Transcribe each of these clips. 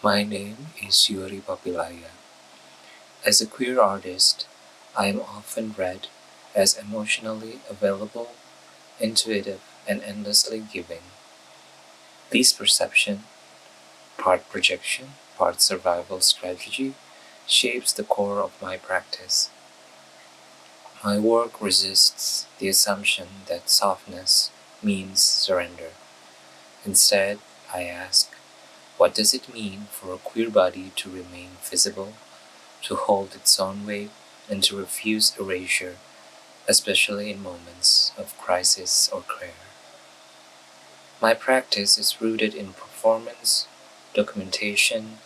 My name is Yuri Papilaya. As a queer artist, I am often read as emotionally available, intuitive, and endlessly giving. This perception, part projection, part survival strategy, shapes the core of my practice. My work resists the assumption that softness means surrender. Instead, I ask, what does it mean for a queer body to remain visible, to hold its own weight, and to refuse erasure, especially in moments of crisis or prayer? My practice is rooted in performance, documentation,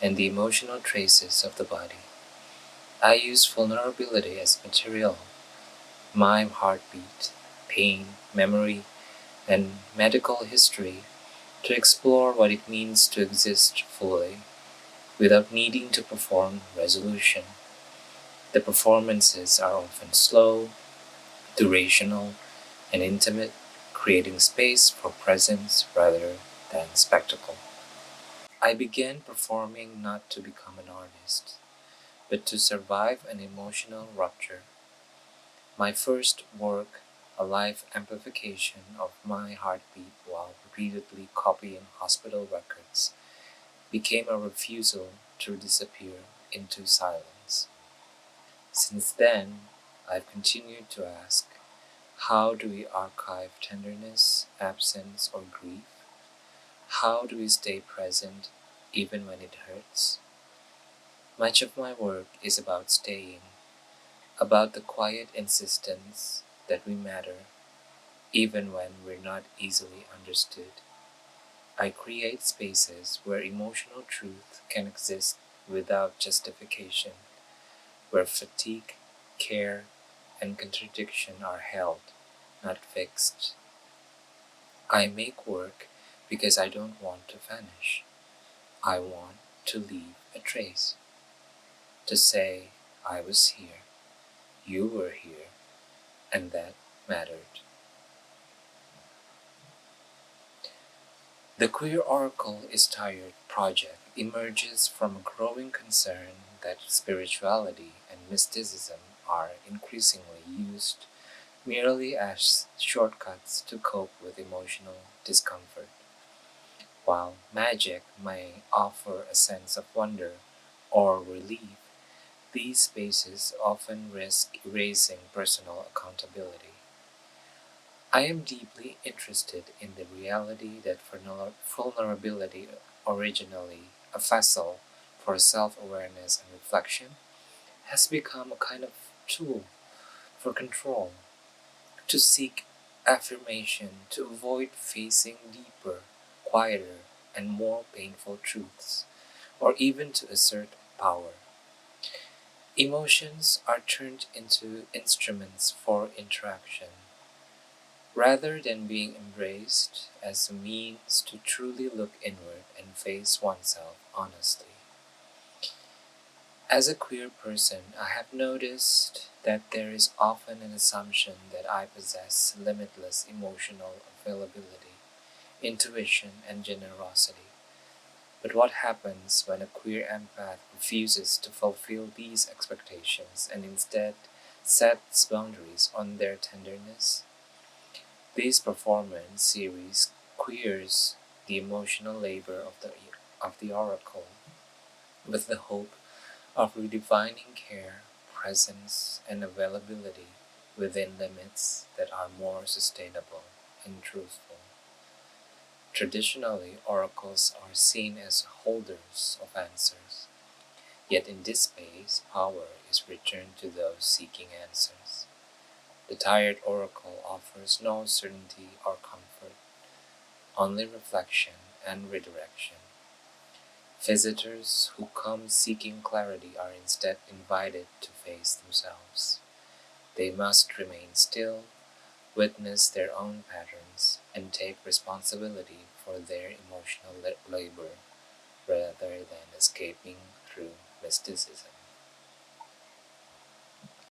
and the emotional traces of the body. I use vulnerability as material, my heartbeat, pain, memory, and medical history to explore what it means to exist fully without needing to perform resolution. The performances are often slow, durational, and intimate, creating space for presence rather than spectacle. I began performing not to become an artist, but to survive an emotional rupture. My first work, a live amplification of my heartbeat while repeatedly copying hospital records, became a refusal to disappear into silence. Since then, I've continued to ask, how do we archive tenderness, absence, or grief? How do we stay present even when it hurts? Much of my work is about staying, about the quiet insistence that we matter even when we're not easily understood. I create spaces where emotional truth can exist without justification, where fatigue, care, and contradiction are held, not fixed. I make work because I don't want to vanish. I want to leave a trace, to say, I was here, you were here, and that mattered. The Queer Oracle is Tired project emerges from a growing concern that spirituality and mysticism are increasingly used merely as shortcuts to cope with emotional discomfort. While magic may offer a sense of wonder or relief, these spaces often risk erasing personal accountability. I am deeply interested in the reality that vulnerability, originally a vessel for self-awareness and reflection, has become a kind of tool for control, to seek affirmation, to avoid facing deeper, quieter, and more painful truths, or even to assert power. Emotions are turned into instruments for interaction, rather than being embraced as a means to truly look inward and face oneself honestly. As a queer person, I have noticed that there is often an assumption that I possess limitless emotional availability, intuition, and generosity. But what happens when a queer empath refuses to fulfill these expectations and instead sets boundaries on their tenderness? This performance series queers the emotional labor of the oracle with the hope of redefining care, presence, and availability within limits that are more sustainable and truthful. Traditionally, oracles are seen as holders of answers, yet in this space, power is returned to those seeking answers. The tired oracle offers no certainty or comfort, only reflection and redirection. Visitors who come seeking clarity are instead invited to face themselves. They must remain still, witness their own patterns, and take responsibility for their emotional labor rather than escaping through mysticism.